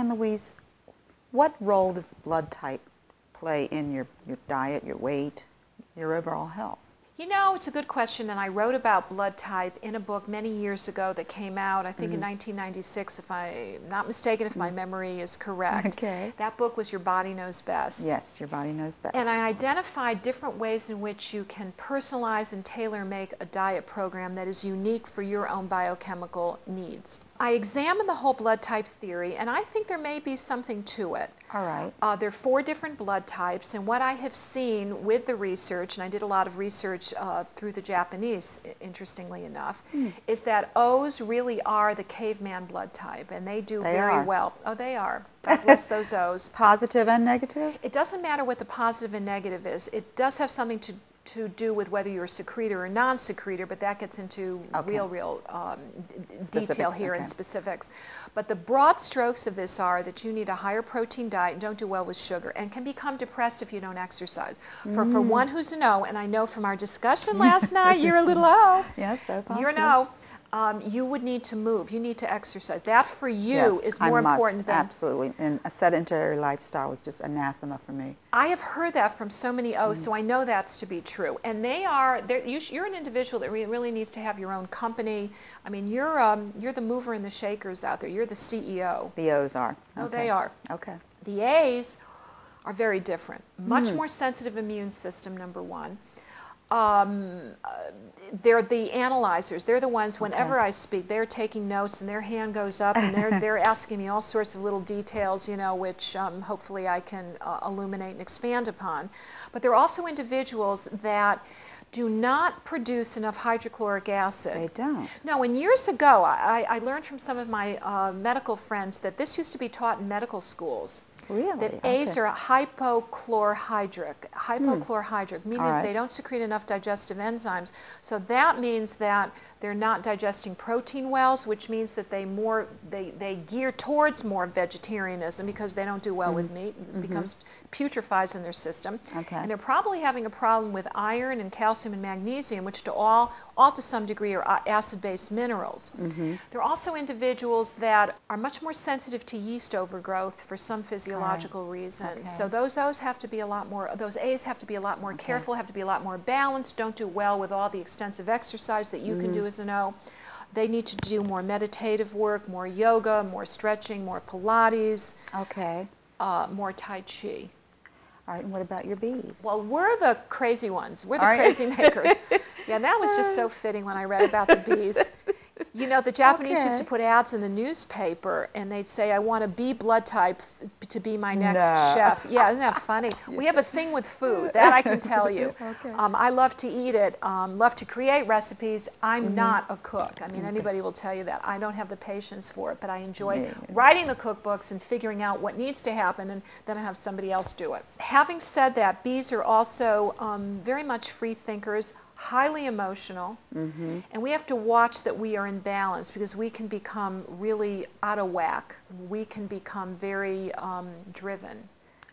And Louise, what role does the blood type play in your diet, your weight, your overall health? You know, it's a good question, and I wrote about blood type in a book many years ago that came out, I think in 1996, if I'm not mistaken, if my memory is correct. Okay. That book was Your Body Knows Best. Yes, Your Body Knows Best. And I identified different ways in which you can personalize and tailor-make a diet program that is unique for your own biochemical needs. I examined the whole blood type theory, and I think there may be something to it. All right. There are 4 different blood types, and what I have seen with the research, and I did a lot of research through the Japanese, interestingly enough, is that O's really are the caveman blood type, and they do very well. Oh, they are. God bless those O's. Positive and negative? It doesn't matter what the positive and negative is. It does have something to do with whether you're a secretor or non-secretor, but that gets into real detail here and specifics. But the broad strokes of this are that you need a higher protein diet and don't do well with sugar and can become depressed if you don't exercise. For one who's an O, and I know from our discussion last night you're a little O. Yes, so positive. You're an O. You would need to move. You need to exercise. That for you is more important than... Absolutely. And a sedentary lifestyle is just anathema for me. I have heard that from so many O's, so I know that's to be true. And you're an individual that really needs to have your own company. I mean, you're the mover and the shakers out there. You're the CEO. The O's are. Oh, they are. Okay. The A's are very different. Much more sensitive immune system, number one. They're the analyzers. They're the ones, whenever I speak, they're taking notes and their hand goes up and they're asking me all sorts of little details, you know, which hopefully I can illuminate and expand upon. But there are also individuals that do not produce enough hydrochloric acid. They don't. No, and years ago, I learned from some of my medical friends that this used to be taught in medical schools. Really? That A's are hypochlorhydric, meaning that they don't secrete enough digestive enzymes. So that means that they're not digesting protein wells, which means that they gear towards more vegetarianism because they don't do well with meat. It becomes putrefies in their system. Okay. And they're probably having a problem with iron and calcium and magnesium, which all to some degree are acid-based minerals. There are also individuals that are much more sensitive to yeast overgrowth for some physiological reasons. So those O's have to be a lot more, those A's have to be a lot more careful, have to be a lot more balanced, don't do well with all the extensive exercise that you can do as an O. They need to do more meditative work, more yoga, more stretching, more Pilates, more Tai Chi. All right, and what about your B's? Well, we're the crazy ones. We're the crazy makers. Yeah, that was just so fitting when I read about the B's. You know, the Japanese used to put ads in the newspaper, and they'd say, I want a B blood type to be my next chef. Yeah, isn't that funny? We have a thing with food, that I can tell you. I love to eat it, love to create recipes. I'm not a cook. I mean, anybody will tell you that. I don't have the patience for it, but I enjoy writing the cookbooks and figuring out what needs to happen, and then I have somebody else do it. Having said that, B's are also very much free thinkers, highly emotional, and we have to watch that we are in balance because we can become really out of whack. We can become very driven.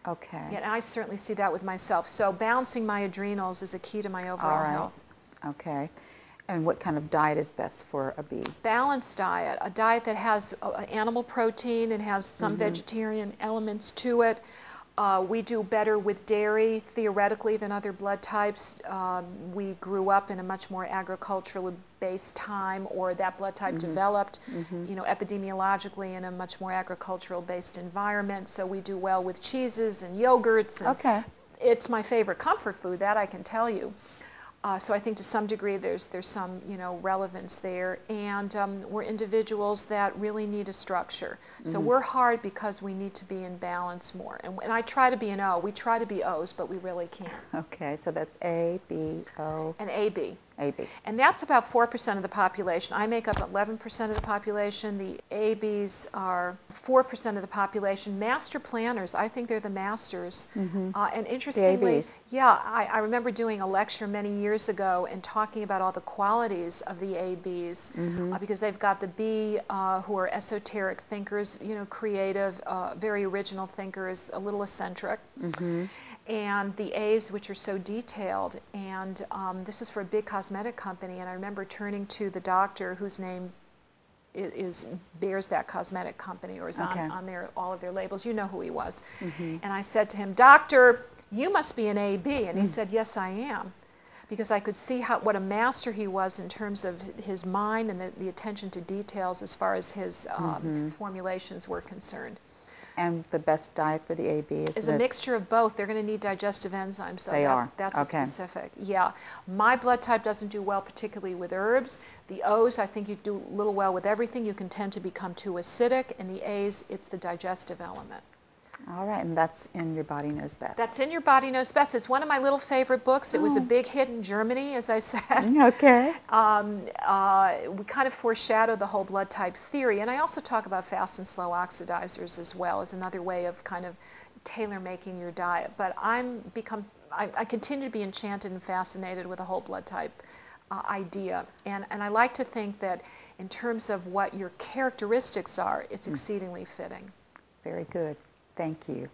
Okay. Yeah, and I certainly see that with myself. So balancing my adrenals is a key to my overall health. Okay. And what kind of diet is best for a B? Balanced diet, a diet that has animal protein and has some vegetarian elements to it. We do better with dairy, theoretically, than other blood types. We grew up in a much more agriculturally based time, or that blood type developed, you know, epidemiologically in a much more agricultural based environment. So we do well with cheeses and yogurts. And it's my favorite comfort food, that I can tell you. So I think to some degree there's some, you know, relevance there, and we're individuals that really need a structure. So we're hard because we need to be in balance more. And I try to be an O. We try to be O's, but we really can't. Okay, so that's A, B, O. And AB. AB. And that's about 4% of the population. I make up 11% of the population. The ABs are 4% of the population. Master planners, I think they're the masters. And interestingly, I remember doing a lecture many years ago and talking about all the qualities of the ABs because they've got the B who are esoteric thinkers, you know, creative, very original thinkers, a little eccentric. And the A's, which are so detailed. And this was for a big cosmetic company, and I remember turning to the doctor, whose name bears that cosmetic company or is Okay. on all of their labels. You know who he was. Mm-hmm. And I said to him, "Doctor, you must be an AB." And he said, "Yes, I am." Because I could see what a master he was in terms of his mind and the attention to details as far as his formulations were concerned. And the best diet for the AB is a mixture of both. They're going to need digestive enzymes, so that's a okay. specific. Yeah, my blood type doesn't do well particularly with herbs. The O's, I think you do a little well with everything. You can tend to become too acidic, and the A's, it's the digestive element. All right, and that's in Your Body Knows Best. That's in Your Body Knows Best. It's one of my little favorite books. It was a big hit in Germany, as I said. Okay. We kind of foreshadow the whole blood type theory, and I also talk about fast and slow oxidizers as well as another way of kind of tailor-making your diet. But I continue to be enchanted and fascinated with the whole blood type idea, and I like to think that in terms of what your characteristics are, it's exceedingly fitting. Very good. Thank you.